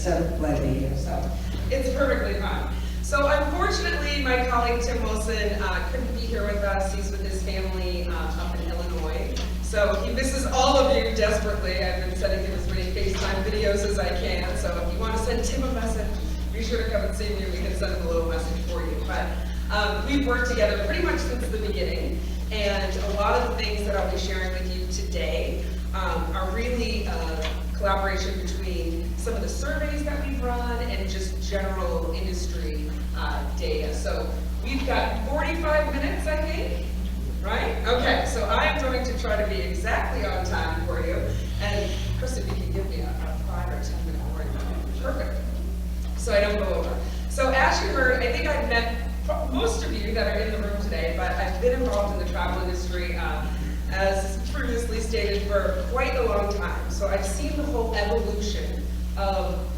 so glad to be here. So it's perfectly fine. So unfortunately, my colleague Tim Wilson couldn't be here with us. He's with his family up in Illinois. So he misses all of you desperately. I've been sending him as many FaceTime videos as I can. So if you want to send Tim a message, be sure to come and see me. We can send him a little message for you. But we've worked together pretty much since the beginning. And a lot of the things that I'll be sharing with you today are really collaboration between some of the surveys that we've run and just general industry data. So we've got 45 minutes, I think, right? Okay, so I'm going to try to be exactly on time for you. And Chris, if you can give me a 5 or 10 minute warning, perfect. So I don't go over. So as you heard, I think I've met most of you that are in the room today, but I've been involved in the travel industry as previously stated for quite a long time. So I've seen the whole evolution of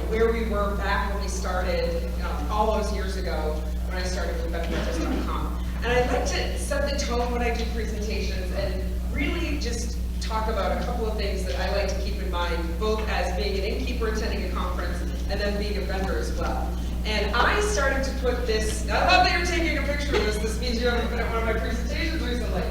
where we were back when we started all those years ago when I started with BetterRentals.com. And I'd like to set the tone when I do presentations and really just talk about a couple of things that I like to keep in mind, both as being an innkeeper attending a conference and then being a vendor as well. And I started to put this, I love that you're taking a picture of this. This means you haven't been at one of my presentations recently.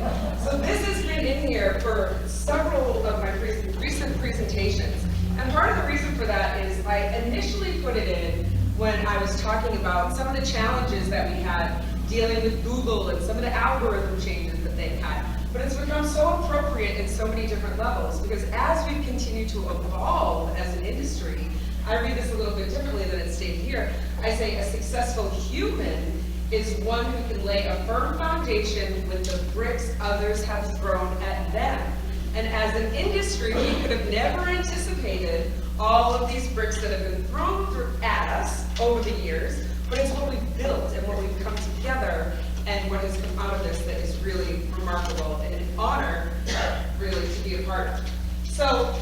So this has been in here for several of my recent presentations. And part of the reason for that is I initially put it in when I was talking about some of the challenges that we had dealing with Google and some of the algorithm changes that they've had. But it's become so appropriate in so many different levels because as we continue to evolve as an industry, I read this a little bit differently than it's stated here. I say a successful human is one who can lay a firm foundation with the bricks others have thrown at them. And as an industry, we could have never anticipated all of these bricks that have been thrown at us over the years, but it's what we've built and what we've come together and what has come out of this that is really remarkable and an honor, really, to be a part of. So,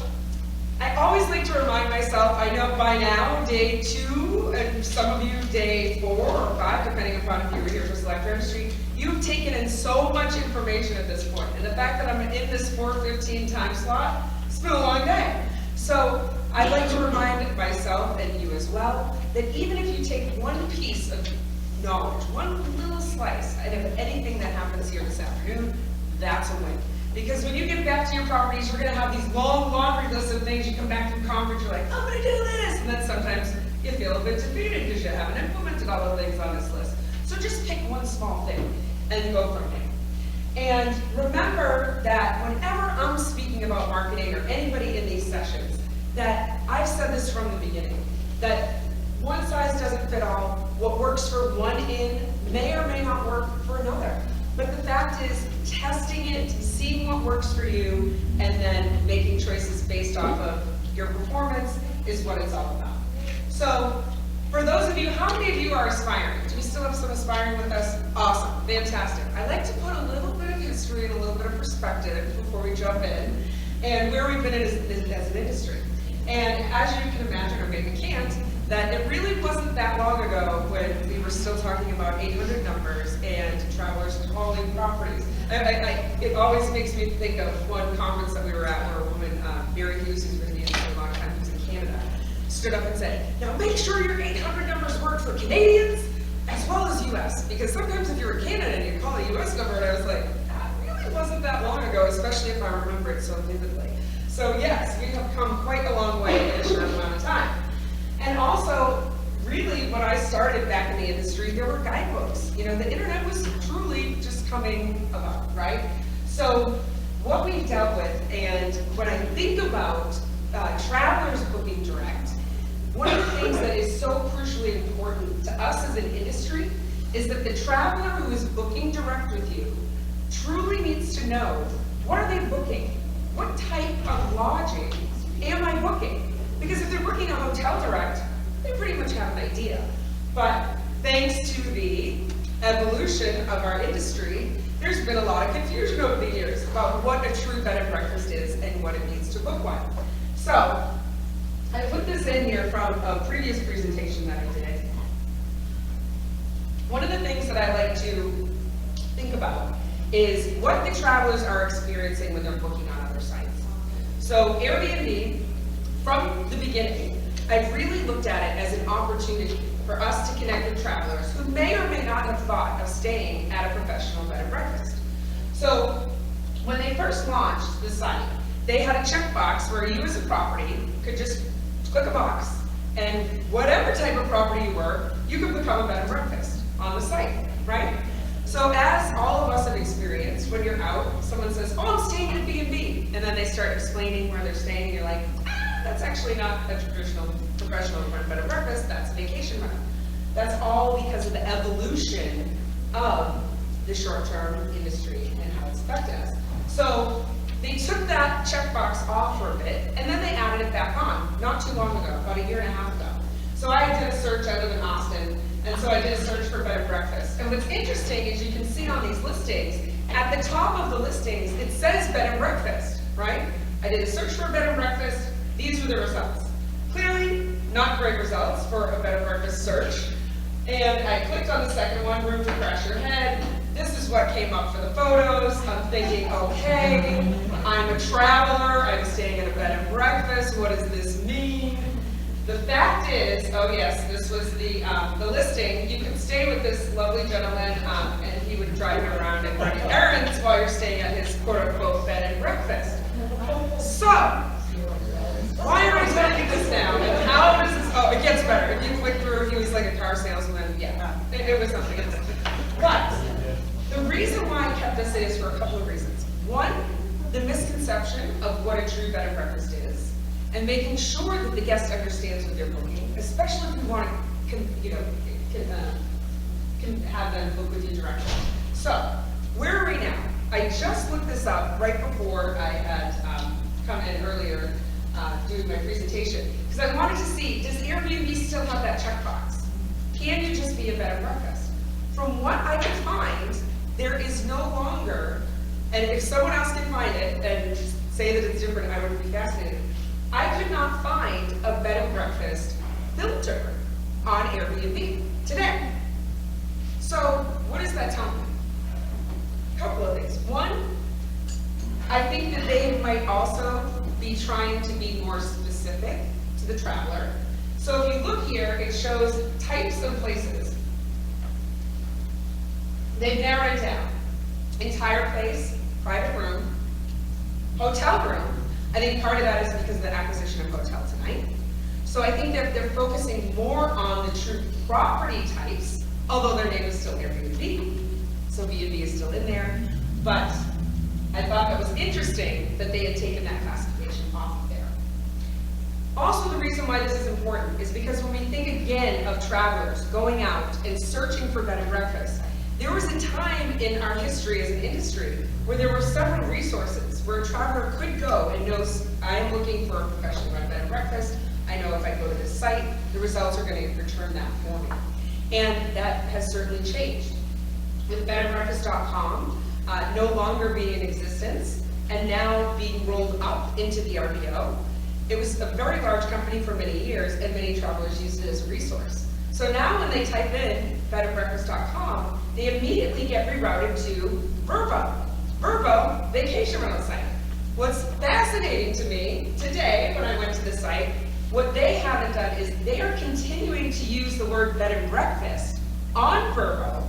I always like to remind myself, I know by now, day 2, and some of you day 4 or 5, depending upon if you were here for Select Registry, you've taken in so much information at this point. And the fact that I'm in this 4:15 time slot, it's been a long day. So I'd like to remind myself, and you as well, that even if you take one piece of knowledge, one little slice out of anything that happens here this afternoon, that's a win. Because when you get back to your properties, you're going to have these long laundry lists of things. You come back from conference, you're like, I'm going to do this. And then sometimes you feel a bit defeated because you haven't implemented all the things on this list. So just pick one small thing and go from there. And remember that whenever I'm speaking about marketing or anybody in these sessions, that I've said this from the beginning, that one size doesn't fit all. What works for one in may or may not work for another. But the fact is, testing it, seeing what works for you, and then making choices based off of your performance is what it's all about. So, for those of you, how many of you are aspiring? Do we still have some aspiring with us? Awesome, fantastic. I like to put a little bit of history and a little bit of perspective before we jump in, and where we've been as an industry. And as you can imagine, or maybe can't, that it really wasn't that long ago when we were still talking about 800 numbers and travelers calling properties. It always makes me think of one conference that we were at where a woman, Mary Hughes, who's been in the industry for a long time, who's in Canada, stood up and said, now make sure your 800 numbers work for Canadians as well as US. Because sometimes if you're in Canada and you call a US number, and I was like, that really wasn't that long ago, especially if I remember it so vividly. So yes, we have come quite a long way in a short amount of time. And also, really, when I started back in the industry, there were guidebooks. The internet was truly just coming about, right? So what we dealt with, and when I think about travelers booking direct, one of the things that is so crucially important to us as an industry is that the traveler who is booking direct with you truly needs to know, what are they booking? What type of lodging am I booking? Because if they're booking a hotel direct, they pretty much have an idea. But thanks to the evolution of our industry, there's been a lot of confusion over the years about what a true bed and breakfast is and what it means to book one. So, I put this in here from a previous presentation that I did. One of the things that I like to think about is what the travelers are experiencing when they're booking on other sites. So Airbnb, from the beginning, I've really looked at it as an opportunity for us to connect with travelers who may or may not have thought of staying at a professional bed and breakfast. So when they first launched the site, they had a checkbox where you as a property could just click a box, and whatever type of property you were, you could become a bed and breakfast on the site, right? So as all of us have experienced, when you're out, someone says, oh, I'm staying at B&B, and then they start explaining where they're staying, and you're like, that's actually not a traditional professional bed and breakfast, that's a vacation rental. That's all because of the evolution of the short-term industry and how it's affected us. So they took that checkbox off for a bit, and then they added it back on, not too long ago, about a year and a half ago. So I did a search, I live in Austin, and so I did a search for bed and breakfast. And what's interesting is you can see on these listings, at the top of the listings, it says bed and breakfast, right? I did a search for a bed and breakfast, these were the results. Clearly, not great results for a bed and breakfast search. And I clicked on the second one, room to crash your head. This is what came up for the photos. I'm thinking, okay, I'm a traveler, I'm staying at a bed and breakfast, what does this mean? The fact is, oh yes, this was the listing. You could stay with this lovely gentleman, and he would drive you around and run errands while you're staying at his quote-unquote bed and breakfast. So, why am I telling you this now? And how does this, oh, it gets better. If you click through, he was like a car salesman, yeah, it was something else. But, the reason why I kept this is for a couple of reasons. One, the misconception of what a true bed and breakfast is, and making sure that the guest understands what they're booking, especially if you want to, can have them book with you directly. So, where are we now? I just looked this up right before I had come in earlier doing my presentation, because I wanted to see, does Airbnb still have that checkbox? Can you just be a bed and breakfast? From what I could find, there is no longer, and if someone else can find it and say that it's different, I would be fascinated. I could not find a bed and breakfast filter on Airbnb today. So what does that tell me? A couple of things. One, I think that they might also be trying to be more specific to the traveler. So if you look here, it shows types of places. They've narrowed it down. Entire place, private room, hotel room. I think part of that is because of the acquisition of Hotel Tonight. So I think they're focusing more on the true property types, although their name is still Airbnb, so B&B is still in there. But I thought that was interesting that they had taken that classification off of there. Also, the reason why this is important is because when we think again of travelers going out and searching for bed and breakfast, there was a time in our history as an industry where there were several resources where a traveler could go and knows, I am looking for a professionally run bed and breakfast. I know if I go to this site, the results are going to return that for me. And that has certainly changed. With bedandbreakfast.com no longer being in existence and now being rolled up into the RBO, it was a very large company for many years and many travelers used it as a resource. So now when they type in bedandbreakfast.com, they immediately get rerouted to Vrbo vacation rental site. What's fascinating to me today when I went to the site, what they haven't done is they are continuing to use the word bed and breakfast on Vrbo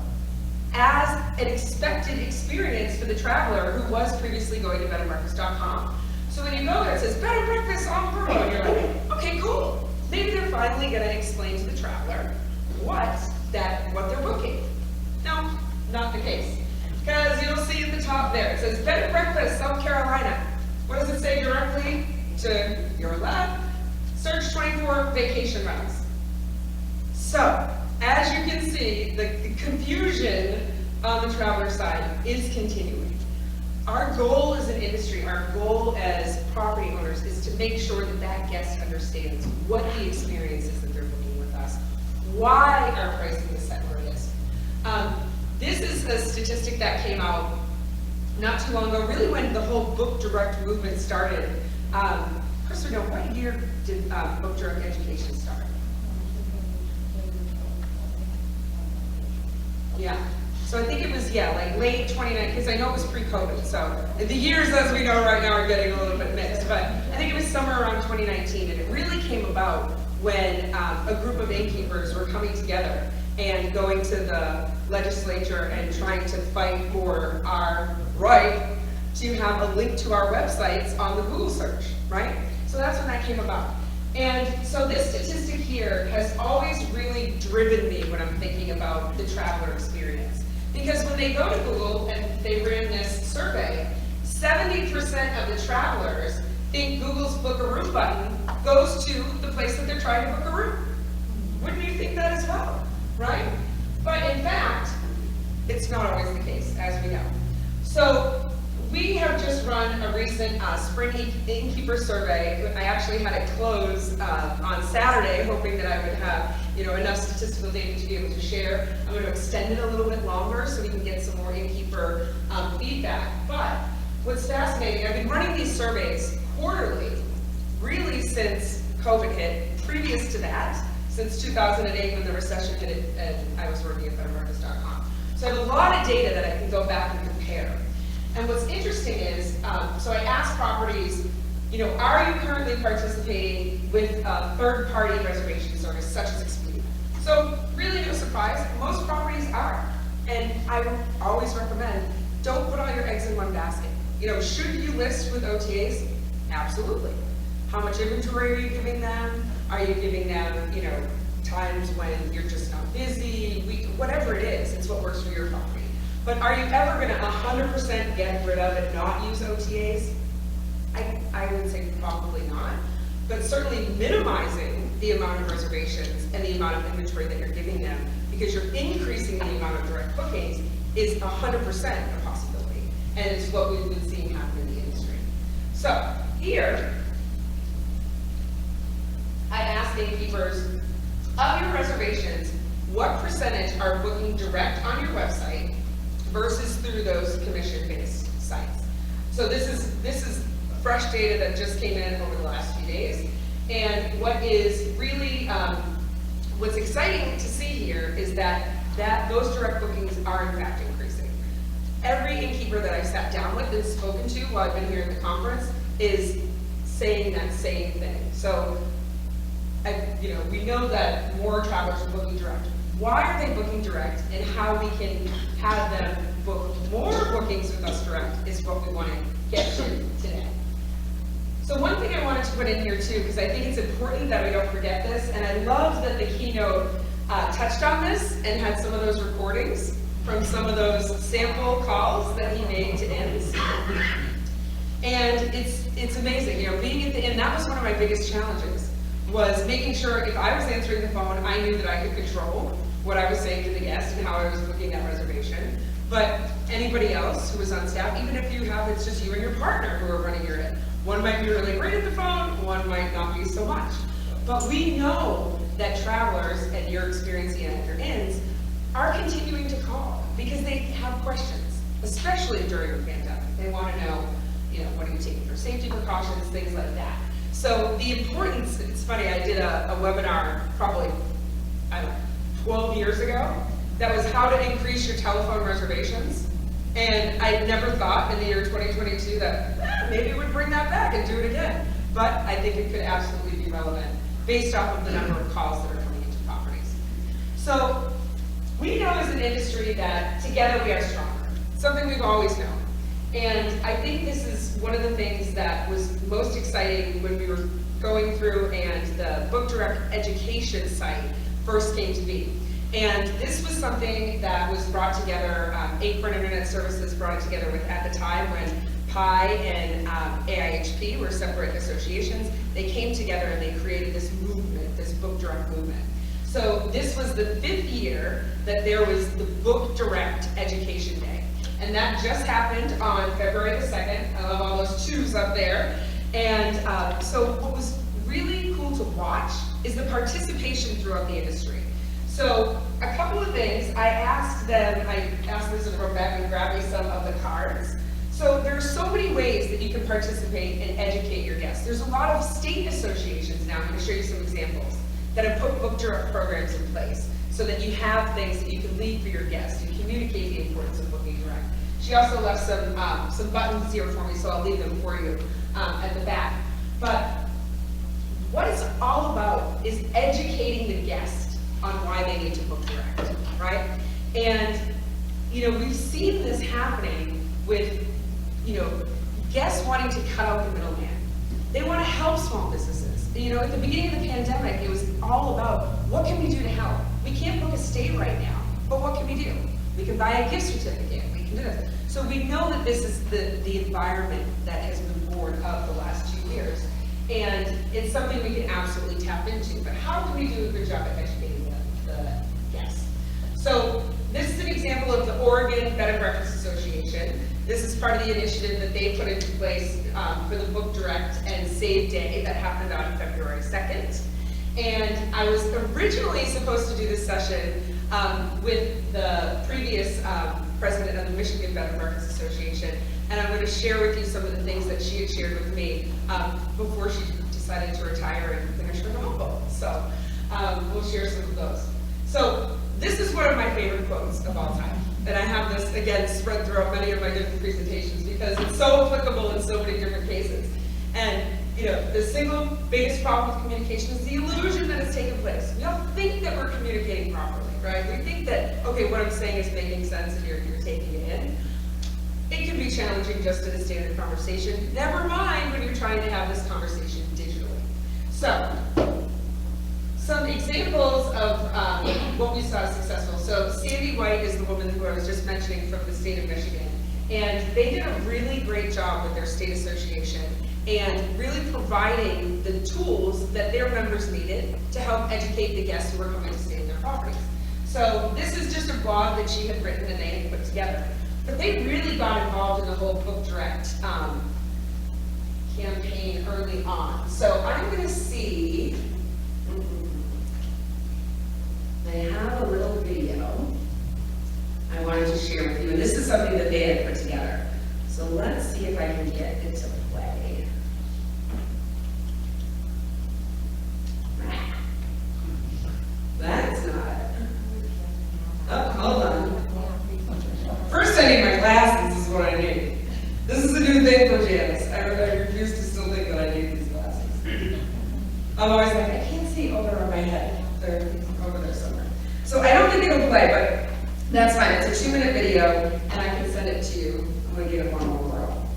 as an expected experience for the traveler who was previously going to bedandbreakfast.com. So when you go there, it says bed and breakfast on Vrbo, and you're like, okay, cool. Maybe they're finally going to explain to the traveler what they're booking. No, not the case. Because you'll see at the top there, it says bed and breakfast, South Carolina. What does it say directly to your left? Search 24 vacation rentals. So, as you can see, the confusion on the traveler side is continuing. Our goal as an industry, our goal as property owners is to make sure that that guest understands what the experience is that they're booking with us, why our pricing is set where it is. This is a statistic that came out not too long ago, really when the whole book direct movement started. Chris, what year did book direct education start? Yeah, so I think it was, like late 2019, because I know it was pre-COVID, so the years as we know right now are getting a little bit mixed, but I think it was somewhere around 2019, and it really came about when a group of innkeepers were coming together and going to the legislature and trying to fight for our right to have a link to our websites on the Google search, right? So that's when that came about. And so this statistic here has always really driven me when I'm thinking about the traveler experience. Because when they go to Google and they ran this survey, 70% of the travelers think Google's book a room button goes to the place that they're trying to book a room. Wouldn't you think that as well, right? But in fact, it's not always the case, as we know. So we have just run a recent spring innkeeper survey. I actually had it close on Saturday, hoping that I would have enough statistical data to be able to share. I'm going to extend it a little bit longer so we can get some more innkeeper feedback. But what's fascinating, I've been running these surveys quarterly, really since COVID hit. Previous to that, since 2008 when the recession hit and I was working at bettermarkets.com. So I have a lot of data that I can go back and compare. And what's interesting is, so I asked properties, are you currently participating with a third-party reservation service such as Expedia? So really no surprise, most properties are. And I would always recommend, don't put all your eggs in one basket. Should you list with OTAs? Absolutely. How much inventory are you giving them? Are you giving them, times when you're just not busy, whatever it is, it's what works for your property. But are you ever going to 100% get rid of and not use OTAs? I would say probably not. But certainly minimizing the amount of reservations and the amount of inventory that you're giving them, because you're increasing the amount of direct bookings, is 100% a possibility. And it's what we've been seeing happen in the industry. So here, I asked innkeepers, of your reservations, what percentage are booking direct on your website versus through those commission-based sites? So this is fresh data that just came in over the last few days. And what is really, what's exciting to see here is that those direct bookings are in fact increasing. Every innkeeper that I've sat down with and spoken to while I've been here at the conference is saying that same thing. So, we know that more travelers are booking direct. Why are they booking direct, and how we can have them book more bookings with us direct is what we want to get to today. So one thing I wanted to put in here too, because I think it's important that we don't forget this, and I love that the keynote touched on this and had some of those recordings from some of those sample calls that he made to inns. And it's amazing, being at the inn, that was one of my biggest challenges, was making sure if I was answering the phone, I knew that I could control what I was saying to the guest and how I was booking that reservation. But anybody else who was on staff, even if it's just you and your partner who are running your inn, one might be really great at the phone, one might not be so much. But we know that travelers, and you're experiencing it at your inns, are continuing to call because they have questions, especially during the pandemic. They want to know, what are you taking for safety precautions, things like that. So the importance, it's funny, I did a webinar probably, 12 years ago, that was how to increase your telephone reservations. And I never thought in the year 2022 that maybe we'd bring that back and do it again. But I think it could absolutely be relevant based off of the number of calls that are coming into properties. So we know as an industry that together we are stronger, something we've always known. And I think this is one of the things that was most exciting when we were going through and the Book Direct education site first came to be. And this was something that was brought together, Apron Internet Services brought it together with, at the time when PI and AIHP were separate associations, they came together and they created this movement, this Book Direct movement. So this was the 5th year that there was the Book Direct Education Day. And that just happened on February the 2nd. I love all those twos up there. And so what was really cool to watch is the participation throughout the industry. So a couple of things, I asked them to go back and grab me some of the cards. So there are so many ways that you can participate and educate your guests. There's a lot of state associations now, I'm going to show you some examples, that have put Book Direct programs in place so that you have things that you can leave for your guests and communicate the importance of booking direct. She also left some buttons here for me, so I'll leave them for you at the back. But what it's all about is educating the guest on why they need to book direct, right? And, you know, we've seen this happening with, you know, guests wanting to cut out the middleman. They want to help small businesses. You know, at the beginning of the pandemic, it was all about, what can we do to help? We can't book a stay right now, but what can we do? We can buy a gift certificate, we can do this. So we know that this is the environment that has been born of the last 2 years. And it's something we can absolutely tap into, but how can we do a good job at educating the guests? So this is an example of the Oregon Bed and Breakfast Association. This is part of the initiative that they put into place for the Book Direct and Save Day that happened on February 2nd. And I was originally supposed to do this session with the previous president of the Michigan Bed and Breakfast Association, and I'm going to share with you some of the things that she had shared with me before she decided to retire and finish her novel. So we'll share some of those. So this is one of my favorite quotes of all time. And I have this, again, spread throughout many of my different presentations because it's so applicable in so many different cases. And, you know, the single biggest problem with communication is the illusion that it's taking place. We don't think that we're communicating properly, right? We think that, okay, what I'm saying is making sense and you're taking it in. It can be challenging just in a standard conversation. Never mind when you're trying to have this conversation digitally. So, some examples of what we saw as successful. So Sandy White is the woman who I was just mentioning from the state of Michigan. And they did a really great job with their state association and really providing the tools that their members needed to help educate the guests who were coming to stay in their properties. So this is just a blog that she had written and they had put together. But they really got involved in the whole Book Direct campaign early on. So I'm going to see, I have a little video I wanted to share with you, and this is something that they had put together. So let's see if I can get it to play. That's not. Oh, hold on. First I need my glasses, this is what I need. This is a new thing for Janice. I refuse to still think that I need these glasses. I'm always like, I can't see. Oh, they're on my head. They're over there somewhere. So I don't think it'll play, but that's fine. It's a 2-minute video, and I can send it to you. I'm going to give it one more whirl.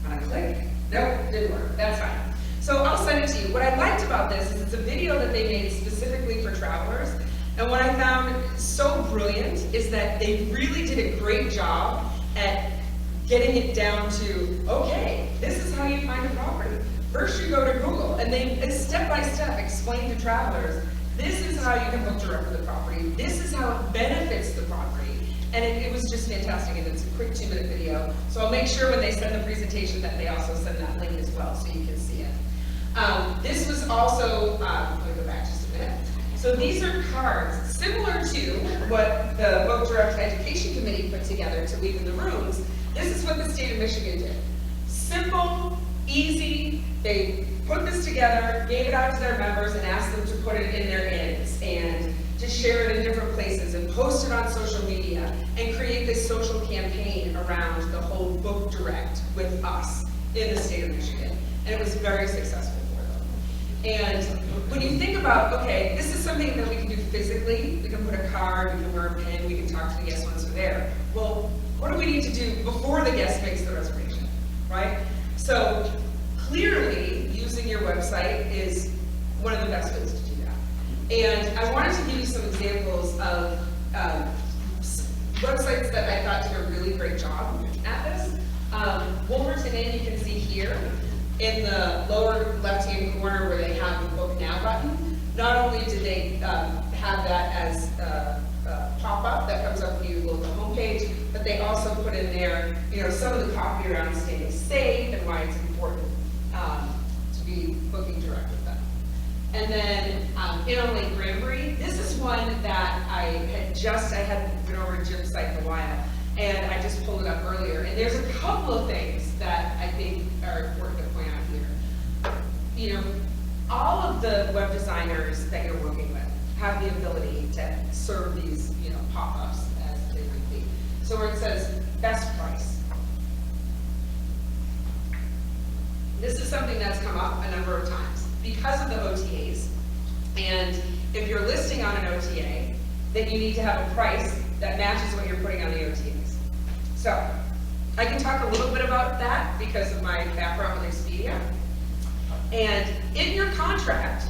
When I click, nope, didn't work. That's fine. So I'll send it to you. What I liked about this is it's a video that they made specifically for travelers, and what I found so brilliant is that they really did a great job at getting it down to, okay, this is how you find a property. First you go to Google, and they step by step explain to travelers, this is how you can book direct with the property. This is how it benefits the property. And it was just fantastic, and it's a quick 2-minute video. So I'll make sure when they send the presentation that they also send that link as well, so you can see it. This was also, let me go back just a minute. So these are cards similar to what the Book Direct Education Committee put together to leave in the rooms. This is what the state of Michigan did. Simple, easy, they put this together, gave it out to their members, and asked them to put it in their inns and to share it in different places and post it on social media and create this social campaign around the whole Book Direct with us in the state of Michigan. And it was very successful for them. And when you think about, okay, this is something that we can do physically, we can put a card, we can wear a pin, we can talk to the guests once we're there. Well, what do we need to do before the guest makes the reservation, right? So clearly, using your website is one of the best ways to do that. And I wanted to give you some examples of websites that I thought did a really great job at this. Wolverton Inn, you can see here in the lower left-hand corner where they have the Book Now button. Not only did they have that as a pop-up that comes up when you load the homepage, but they also put in there, you know, some of the copy around staying safe and why it's important to be booking direct with them. And then in on Lake Granbury, this is one that I hadn't been over to Jim's site in a while, and I just pulled it up earlier. And there's a couple of things that I think are important to point out here. You know, all of the web designers that you're working with have the ability to serve these, you know, pop-ups as they might be. So where it says best price. This is something that's come up a number of times. because of the OTAs. And if you're listing on an OTA, then you need to have a price that matches what you're putting on the OTAs. So I can talk a little bit about that because of my background with Expedia. And in your contract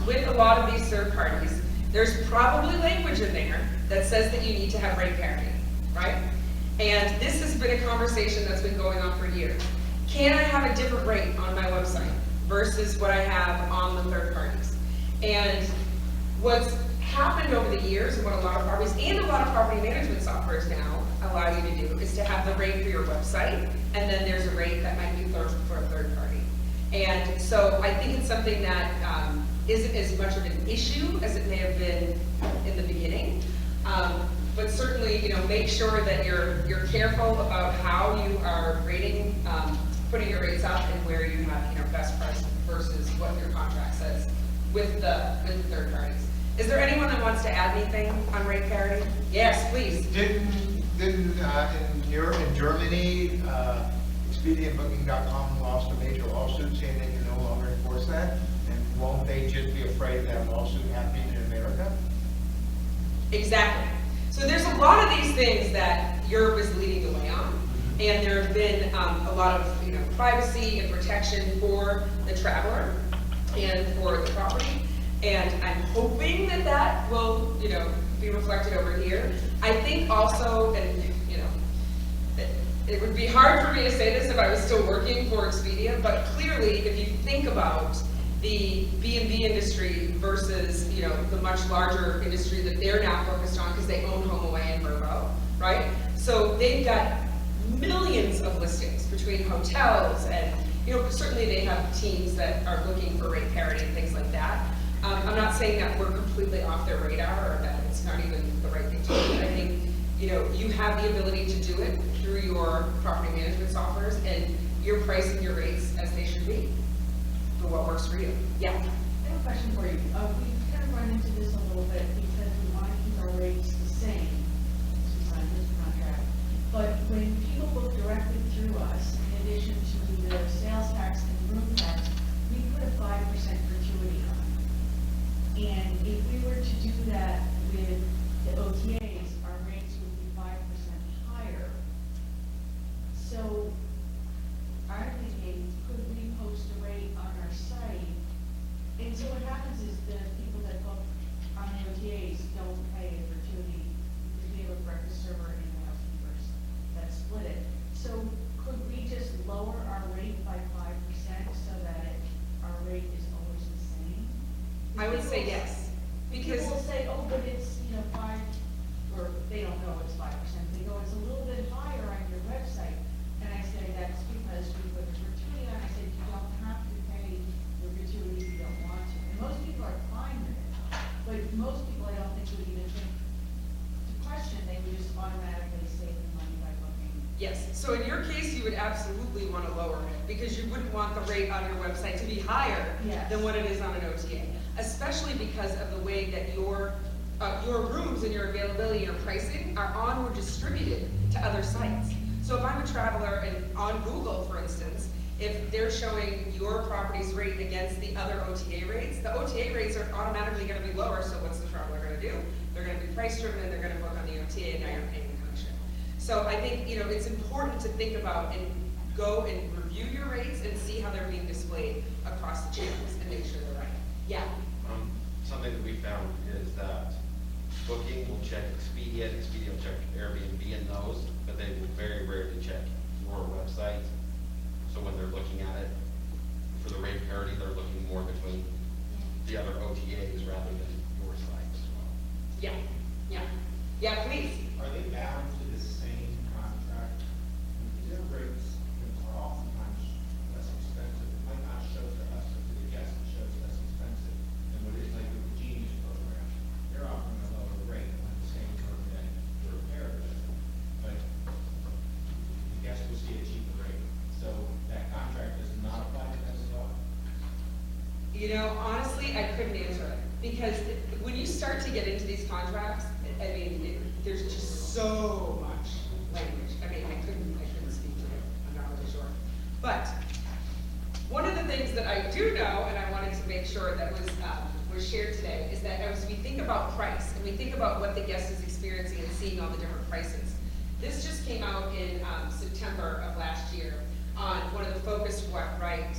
with a lot of these third parties, there's probably language in there that says that you need to have rate parity, right? And this has been a conversation that's been going on for years. Can I have a different rate on my website versus what I have on the third parties? And what's happened over the years, and what a lot of properties and a lot of property management softwares now allow you to do, is to have the rate for your website, and then there's a rate that might be for a third party. And so I think it's something that isn't as much of an issue as it may have been in the beginning. But certainly, make sure that you're careful about how you are rating, putting your rates up, and where you have best price versus what your contract says with the third parties. Is there anyone that wants to add anything on rate parity? Yes, please. Didn't in Germany, Expedia and Booking.com lost a major lawsuit saying they can no longer enforce that? And won't they just be afraid of that lawsuit happening in America? Exactly. So there's a lot of these things that Europe is leading the way on, and there have been a lot of privacy and protection for the traveler and for the property, and I'm hoping that that will be reflected over here. I think also, and it would be hard for me to say this if I was still working for Expedia, but clearly if you think about the B&B industry versus the much larger industry that they're now focused on because they own HomeAway and Vrbo, right? So they've got millions of listings between hotels and certainly they have teams that are looking for rate parity and things like that. I'm not saying that we're completely off their radar or that it's not even the right thing to do, but I think you have the ability to do it through your property management softwares, and you're pricing your rates as they should be for what works for you. Yeah. I have a question for you. We've kind of run into this a little bit because we want to keep our rates the same as we signed this contract. But when people book directly through us, in addition to the sales tax and room tax, we put a 5% gratuity on. And if we were to do that with the OTAs, our rates would be 5% higher. So I'm thinking, could we post a rate on our site? And so what happens is the people that book on the OTAs don't pay a gratuity because we have a breakfast server and the housekeepers that split it. So could we just lower our rate by 5% so that our rate is always the same? I would say yes, because people will say, oh, but it's 5, or they don't know it's 5%. They go, it's a little bit higher on your website, and I say that's because we put a gratuity on. I said you don't have to pay your gratuity if you don't want to, and most people are fine with it. But most people, I don't think would even think to question. They would just automatically save the money by booking. yes. So in your case, you would absolutely want to lower it because you wouldn't want the rate on your website to be higher than what it is on an OTA. Especially because of the way that your rooms and your availability and your pricing are onward distributed to other sites. So if I'm a traveler and on Google, for instance, if they're showing your property's rate against the other OTA rates, the OTA rates are automatically going to be lower, so what's the traveler going to do? They're going to be price driven and they're going to book on the OTA, and now you're paying the commission. So I think it's important to think about and go and review your rates and see how they're being displayed across the channels and make sure they're right. Yeah. Something that we found is that Booking will check Expedia, Expedia will check Airbnb and those, but they will very rarely check your website. So when they're looking at it for the rate parity, they're looking more between the other OTAs rather than your site as well. Yeah. Please. Are they bound to the same contract? Their rates are oftentimes less expensive. It might not show to us, but to the guest it shows less expensive than what is like with the Genius program. They're offering a lower rate on the same term that your repair does. But the guest will see a cheaper rate. So that contract does not apply to them at all. Honestly, I couldn't answer it because when you start to get into these contracts, there's just so much language. I couldn't speak to it. I'm not really sure. But One of the things that I do know, and I wanted to make sure that was shared today, is that as we think about price, and we think about what the guest is experiencing and seeing all the different prices, this just came out in September of last year on one of the Focus Right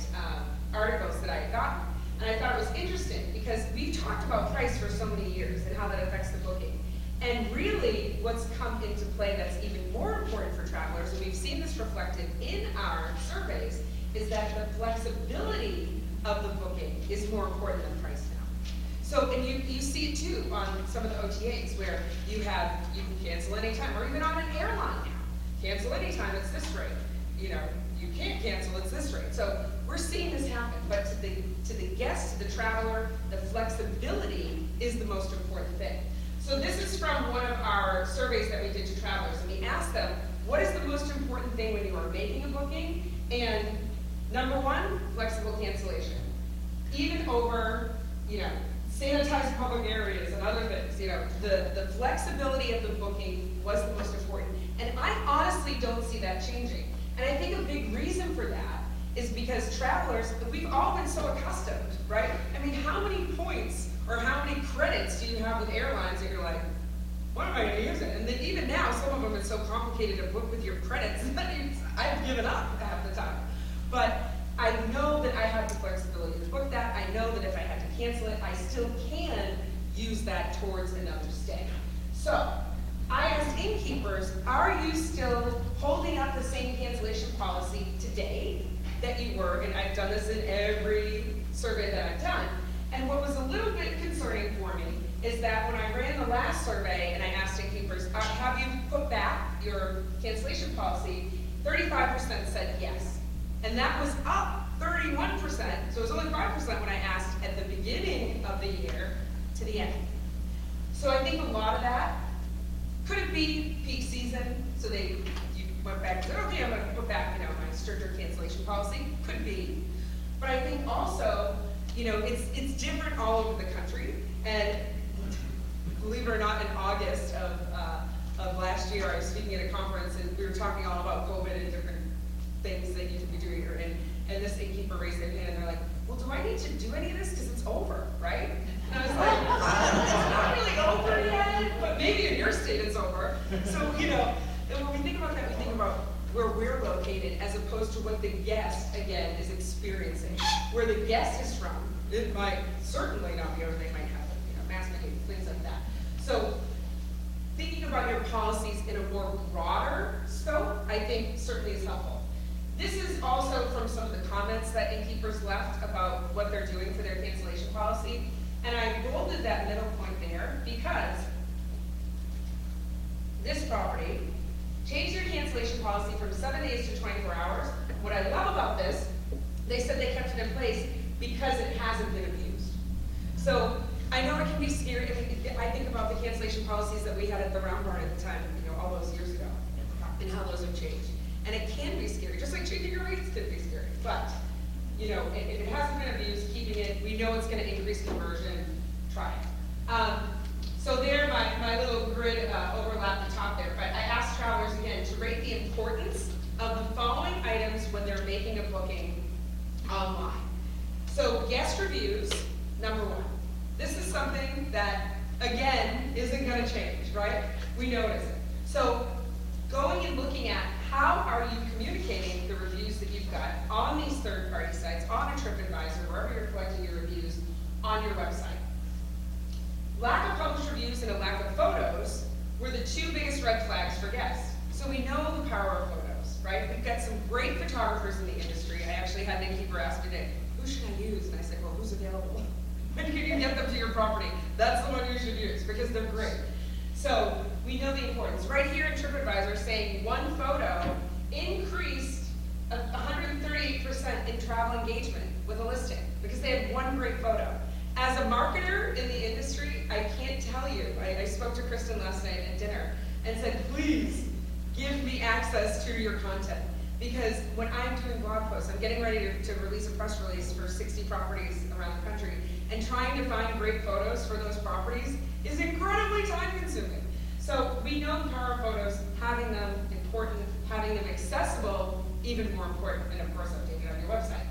articles that I had gotten. And I thought it was interesting because we've talked about price for so many years and how that affects the booking. And really, what's come into play that's even more important for travelers, and we've seen this reflected in our surveys, is that the flexibility of the booking is more important than price now. So, and you see it too on some of the OTAs where you can cancel anytime, or even on an airline now. Cancel anytime, it's this rate. You know, you can't cancel, it's this rate. So we're seeing this happen, but to the guest, to the traveler, the flexibility is the most important thing. So this is from one of our surveys that we did to travelers, and we asked them, what is the most important thing when you are making a booking? And number one, flexible cancellation. Even over, sanitized public areas and other things, the flexibility of the booking was the most important. And I honestly don't see that changing. And I think a big reason for that is because travelers, we've all been so accustomed, right? I mean, how many points or how many credits do you have with airlines that you're like, what am I going to use it? And then even now, some of them are so complicated to book with your credits that I've given up half the time. But I know that I have the flexibility to book that. I know that if I had to cancel it, I still can use that towards another stay. So I asked innkeepers, are you still holding up the same cancellation policy today that you were? And I've done this in every survey that I've done. And what was a little bit concerning for me is that when I ran the last survey and I asked innkeepers, have you put back your cancellation policy, 35% said yes. And that was up 31%, so it was only 5% when I asked at the beginning of the year to the end. So I think a lot of that, could it be peak season? So you went back and said, okay, I'm going to put back, my stricter cancellation policy. Could be. But I think also, it's different all over the country. And believe it or not, in August of last year, I was speaking at a conference and we were talking all about COVID and different things that you could be doing here. And this innkeeper raised their hand and they're like, well, do I need to do any of this? Because it's over, right? And I was like, it's not really over yet, but maybe in your state it's over. So, and when we think about that, we think about where we're located as opposed to what the guest, again, is experiencing. Where the guest is from, it might certainly not be over. They might have, mask mandates, things like that. So thinking about your policies in a more broader scope, I think certainly is helpful. This is also from some of the comments that innkeepers left about what they're doing for their cancellation policy. And I bolded that middle point there because this property changed their cancellation policy from 7 days to 24 hours. What I love about this, they said they kept it in place because it hasn't been abused. So I know it can be scary. I think about the cancellation policies that we had at the Round Barn at the time, all those years ago, and how those have changed. And it can be scary, just like changing your rates can be scary. But, if it hasn't been abused, keeping it, we know it's going to increase conversion, try it. So there, my little grid overlap the top there. But I asked travelers again to rate the importance of the following items when they're making a booking online. So guest reviews, number one. This is something that, again, isn't going to change, right? We notice it. So going and looking at how are you communicating the reviews that you've got on these third-party sites, on a TripAdvisor, wherever you're collecting your reviews, on your website. Lack of published reviews and a lack of photos were the two biggest red flags for guests. So we know the power of photos, right? We've got some great photographers in the industry. I actually had an innkeeper ask me today, who should I use? And I said, well, who's available? When can you get them to your property? That's the one you should use because they're great. So we know the importance. Right here in TripAdvisor saying one photo increased 138% in travel engagement with a listing because they had one great photo. As a marketer in the industry, I can't tell you. I spoke to Kristen last night at dinner and said, please give me access to your content. Because when I'm doing blog posts, I'm getting ready to release a press release for 60 properties around the country, and trying to find great photos for those properties is incredibly time consuming. So we know the power of photos, having them important, having them accessible, even more important, and of course updating on your website.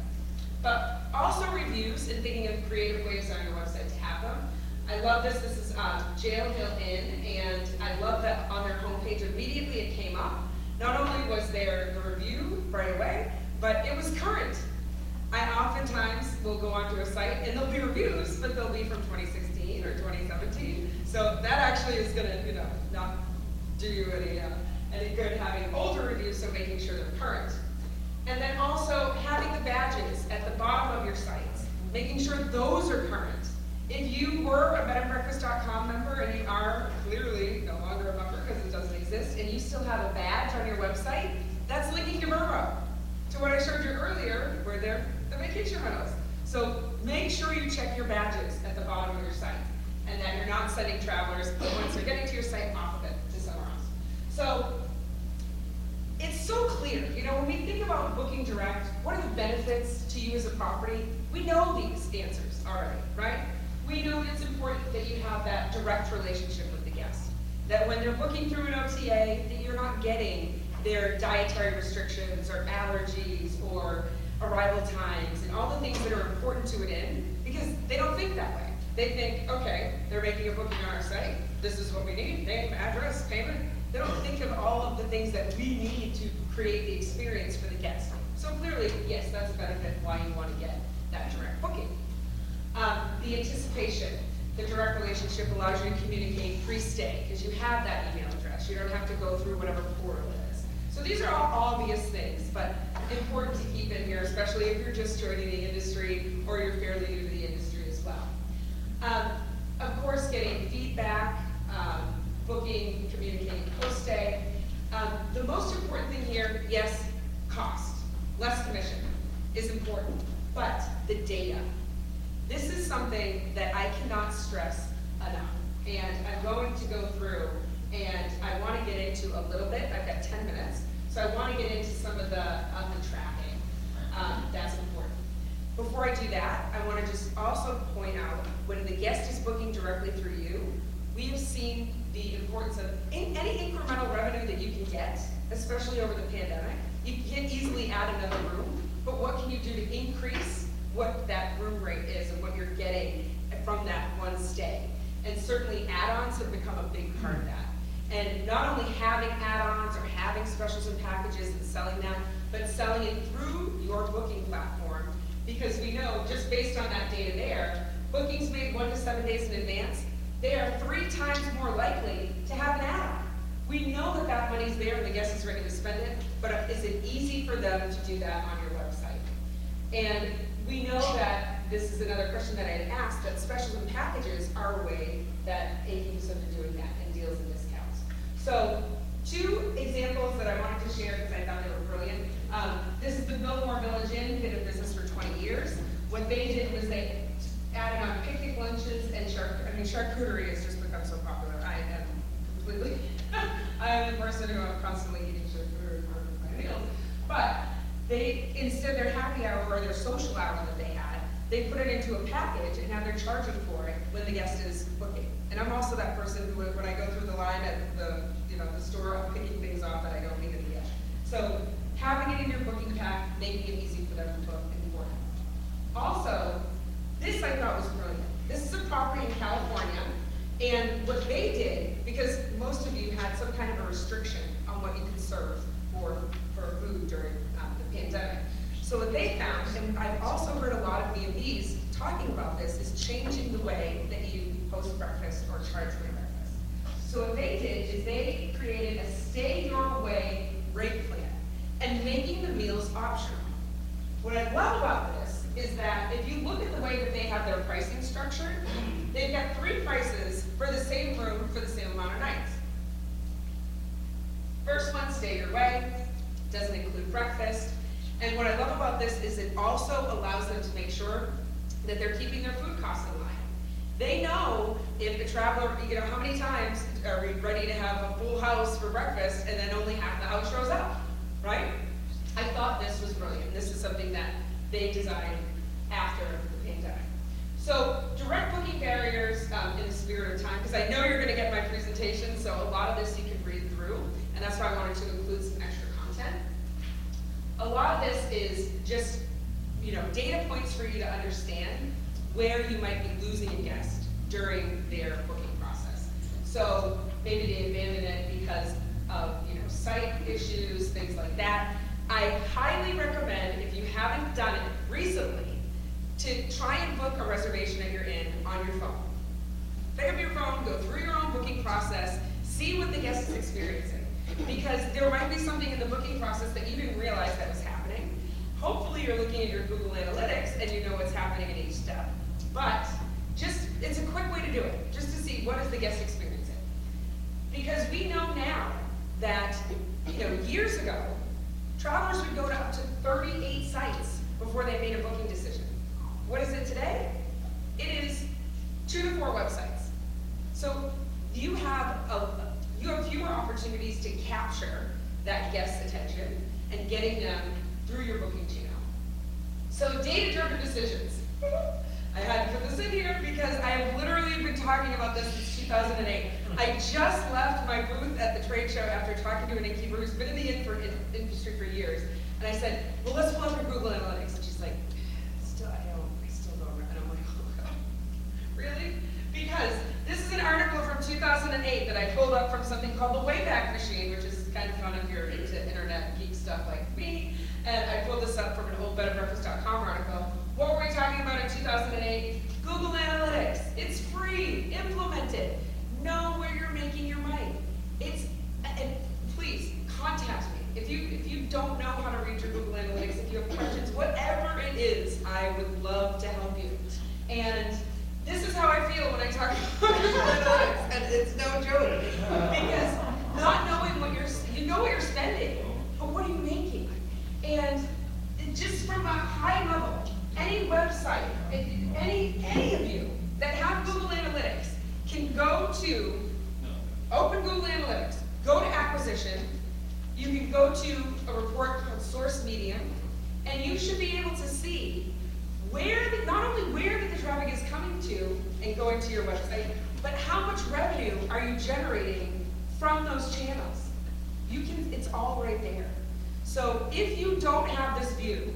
but also reviews and thinking of creative ways on your website to have them. I love this. This is Jail Hill Inn, and I love that on their homepage immediately it came up. Not only was there the review right away, but it was current. I oftentimes will go onto a site and there'll be reviews, but they'll be from 2016 or 2017. So that actually is going to, not do you any good having older reviews, so making sure they're current. And then also having the badges at the bottom of your sites, making sure those are current. If you were a bedandbreakfast.com member and you are clearly no longer a member because it doesn't exist, and you still have a badge on your website, that's linking to Verbo. To what I showed you earlier, where they're the vacation rentals. So make sure you check your badges at the bottom of your site, and that you're not sending travelers, once they're getting to your site, off of it to somewhere else. So it's so clear, when we think about booking direct, what are the benefits to you as a property? We know these answers already, right? We know that it's important that you have that direct relationship with the guest. That when they're booking through an OTA, that you're not getting their dietary restrictions or allergies or arrival times and all the things that are important to an inn, because they don't think that way. They think, okay, they're making a booking on our site, this is what we need, name, address, payment. They don't think of all of the things that we need to create the experience for the guest. So clearly, yes, that's a benefit why you want to get that direct booking. The anticipation, the direct relationship allows you to communicate pre-stay, because you have that email address. You don't have to go through whatever portal it is. So these are all obvious things, but important to keep in here, especially if you're just joining the industry or you're fairly new to the industry as well. Of course, getting feedback, booking, communicating post-stay. The most important thing here, yes, cost, less commission is important, but the data. This is something that I cannot stress enough, and I'm going to go through, and I want to get into a little bit. I've got 10 minutes, so I want to get into some of the tracking. That's important. Before I do that, I want to just also point out, when the guest is booking directly through you, we have seen the importance of any incremental revenue that you can get, especially over the pandemic. You can't easily add another room, but what can you do to increase what that room rate is and what you're getting from that one stay? And certainly add-ons have become a big part of that. And not only having add-ons or having specials and packages and selling them, but selling it through your booking platform, because we know, just based on that data there, bookings made 1 to 7 days in advance, they are 3 times more likely to have an add-on. We know that that money's there and the guest is ready to spend it, but is it easy for them to do that on your website? And we know that, this is another question that I had asked, that specials and packages are a way that APs are doing that, and deals and discounts. So 2 examples that I wanted to share because I thought they were brilliant. This is the Biltmore Village Inn, been in business for 20 years. What they did was they added on picnic lunches and charcuterie has just become so popular. I am completely, I am the person who I'm constantly eating charcuterie for my meals. But they, instead of their happy hour or their social hour that they had, they put it into a package, and now they're charging for it when the guest is booking. And I'm also that person who, when I go through the line at the store, I'm picking things off that I don't need at the end. So having it in your booking pack, making it easy for them to book, is important. Also, this I thought was brilliant. This is a property in California, and what they did, because most of you had some kind of a restriction on what you could serve for food during the pandemic. So what they found, and I've also heard a lot of B&Bs talking about this, is changing the way that you post breakfast or charge for breakfast. So what they did is they created a stay your way rate plan and making the meals optional. What I love about this is that if you look at the way that they have their pricing structured, they've got 3 prices for the same room for the same amount of nights. First one, stay your way, doesn't include breakfast. And what I love about this is it also allows them to make sure that they're keeping their food costs in line. They know if a traveler, how many times are we ready to have a full house for breakfast and then only half the house shows up, right? I thought this was brilliant. This is something that they designed after the pandemic. So direct booking barriers in the spirit of time, because I know you're going to get my presentation, so a lot of this you can read through, and that's why I wanted to include some extra content. A lot of this is just data points for you to understand where you might be losing a guest during their booking process. So maybe they abandoned it because of, site issues, things like that. I highly recommend, if you haven't done it recently, to try and book a reservation at your inn on your phone. Pick up your phone, go through your own booking process, see what the guest is experiencing. Because there might be something in the booking process that you didn't realize that was happening. Hopefully you're looking at your Google Analytics and you know what's happening in each step. But it's a quick way to do it, just to see what is the guest experiencing. Because we know now that, years ago, travelers would go to up to 38 sites before they made a booking decision. What is it today? It is 2 to 4 websites. So you have fewer opportunities to capture that guest's attention and getting them through your booking channel. So data-driven decisions. I had to put this in here because I have literally been talking about this since 2008. I just left my booth at the trade show after talking to an innkeeper who's been in the industry for years. And I said, well, let's pull up your Google Analytics. And she's like, I still don't remember. And I'm like, oh, really? Because this is an article from 2008 that I pulled up from something called the Wayback Machine, which is kind of fun if you're into internet geek stuff like me. And I pulled this up from an old bedandbreakfast.com article. What were we talking about in 2008? Google Analytics. It's free. Implement it. Know where you're making your money. And please contact me. If you don't know how to read your Google Analytics, if you have questions, whatever it is, I would love to help you. And this is how I feel when I talk about Google Analytics, and it's no joke. Because not knowing you know what you're spending, but what are you making? And just from a high level, any website, any of you that have Google Analytics can open Google Analytics, go to acquisition, you can go to a report called Source Medium, and you should be able to see not only where the traffic is coming to and going to your website, but how much revenue are you generating from those channels. It's all right there. So if you don't have this view,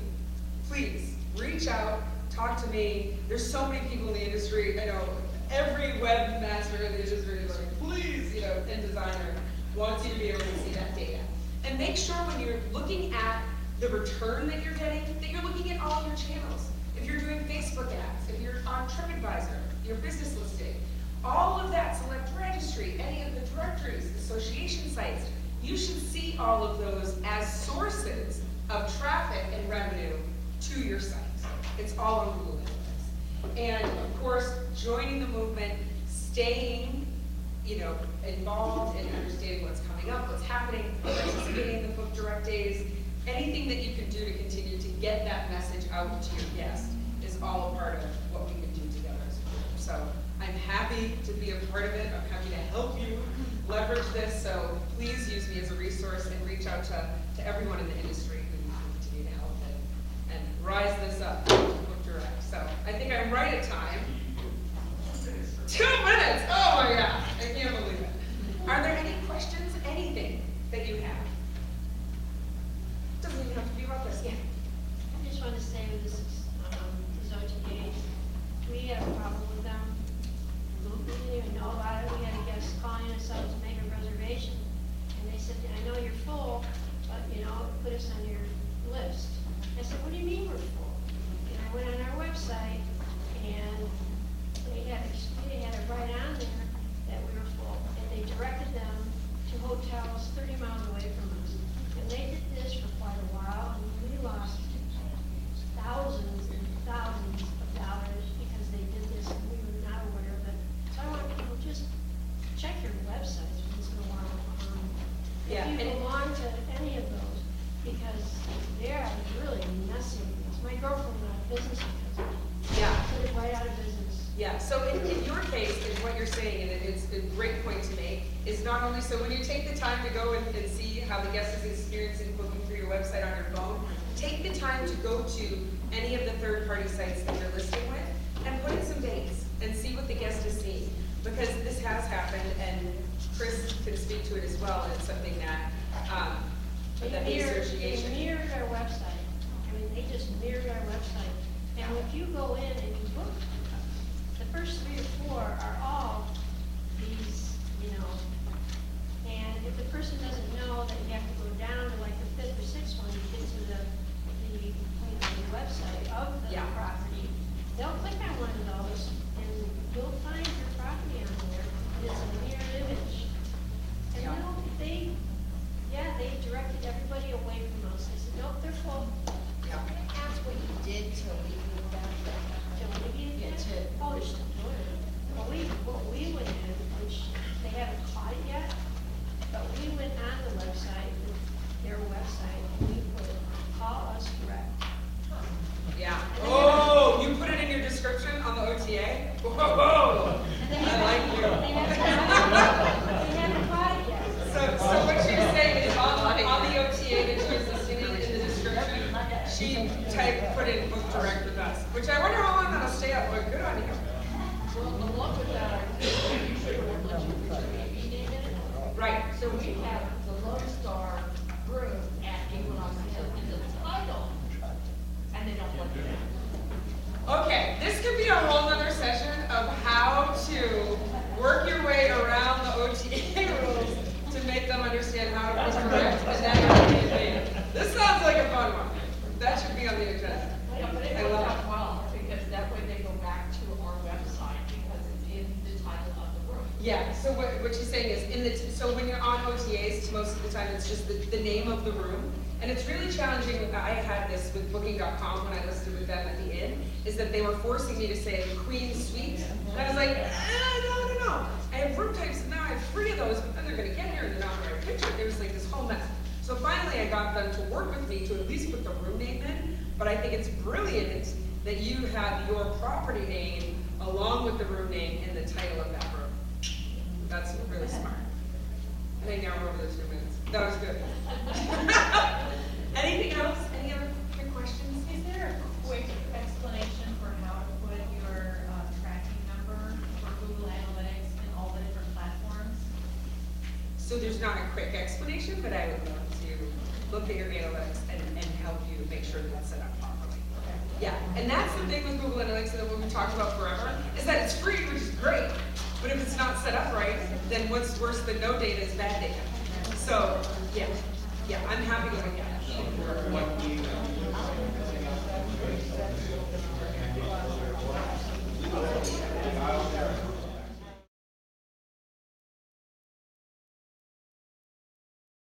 please reach out, talk to me. There's so many people in the industry. I know every webmaster in the industry is like, please, and designer wants you to be able to see that data. And make sure when you're looking at the return that you're getting, that you're looking at all your channels. If you're doing Facebook ads, if you're on TripAdvisor, your business listing, all of that select registry, any of the directories, association sites, you should see all of those as sources of traffic and revenue to your site. It's all on Google Analytics. And of course, joining the movement, staying, involved in understanding what's coming up, what's happening, participating in the book direct days, anything that you can do to continue to get that message out to your guest is all a part of what we can do together as a group. So I'm happy to be a part of it. I'm happy to help you leverage this. So please use me as a resource and reach out to everyone in the industry who can continue to help and rise this up to book direct. So I think I'm right at time. 2 minutes! Oh my gosh, I can't believe it. Are there any questions, anything that you have? Doesn't even have to be about this, yeah. I just want to say with this OTAs, we had a problem with them. We didn't even know about it. We had a guest calling us up to make a reservation. And they said, I know you're full, but put us on your list. I said, what do you mean we're full? And I went on our website and they had it right on there that we were full. And they directed them to hotels 30 miles away from us. And they did this for quite a while, and we lost thousands and thousands of dollars because they did this and we were not aware of it. So I want people to just check your websites once in a while. Yeah, If you belong to any of those, because they are really messing with us. My girlfriend went out of business because of it. Yeah. Put it right out of business. Yeah, so in your case, is what you're saying, and it's a great point to make, is not only, so when you take the time to go and see how the guest is experiencing booking through your website on your phone, take the time to go to any of the third-party sites that you're listing with and put in some dates and see what the guest is seeing. Because this has happened, and Chris can speak to it as well, and it's something that the They association. mirrored our website. I mean, they just mirrored our website. And if you go in and you look, the first 3 or 4 are all these, you know, and if the person doesn't know that you have to go down to like the 5th or 6th one to get to the website of the Yeah. property, they'll click on one of those and you'll find your property on there, and it's a mirrored image. And Yeah. you know, they directed everybody away from us. They said, nope, they're full. Yeah. That's what you did to alleviate that. Don't we Get get to it? Oh, push the button. Well, what we went in, which they haven't caught it yet, but we went on the website, their website, and we put, call us direct. Yeah. Oh, you put it in your description on the OTA? Whoa! I like you. They haven't caught it yet. So what she's saying is on the OTA that she was listing in the description, she put in book direct with us, which I wonder how long that'll stay up, but good on you. Well, along with that, I think you should let you put your baby name in it. Right. So we have the Lone Star room at Equinox Hill in the title, and they don't let it in. Okay, this could be a whole nother session of how to work your way around the OTA rules to make them understand how to book direct and then Airbnb. This sounds like a fun one. That should be on the agenda. Yeah, but it I worked love out well, because that way they go back to our website, because it's in the title of the room. Yeah, so what she's saying is, so when you're on OTAs, most of the time it's just the name of the room. And it's really challenging, I had this with Booking.com when I listed with them at the inn, is that they were forcing me to say Queen Suite. And I was like, no. I have room types, and now I have 3 of those, but then they're gonna get here and they're not gonna picture it. There was like this whole mess. So finally I got them to work with me to at least put the room name in, but I think it's brilliant that you have your property name along with the room name in the title of that room. That's really smart. I think now we're over the 2 minutes. That was good. Anything else? Any other quick questions? Is there a quick explanation for how to put your tracking number for Google Analytics in all the different platforms? So there's not a quick explanation, but I would love to look at your analytics and help you make sure that it's set up properly. Yeah, and that's the thing with Google Analytics that we've talked about forever, is that it's free, which is great, but if it's not set up right, then what's worse than no data is bad data. So, yeah, I'm happy to look at it.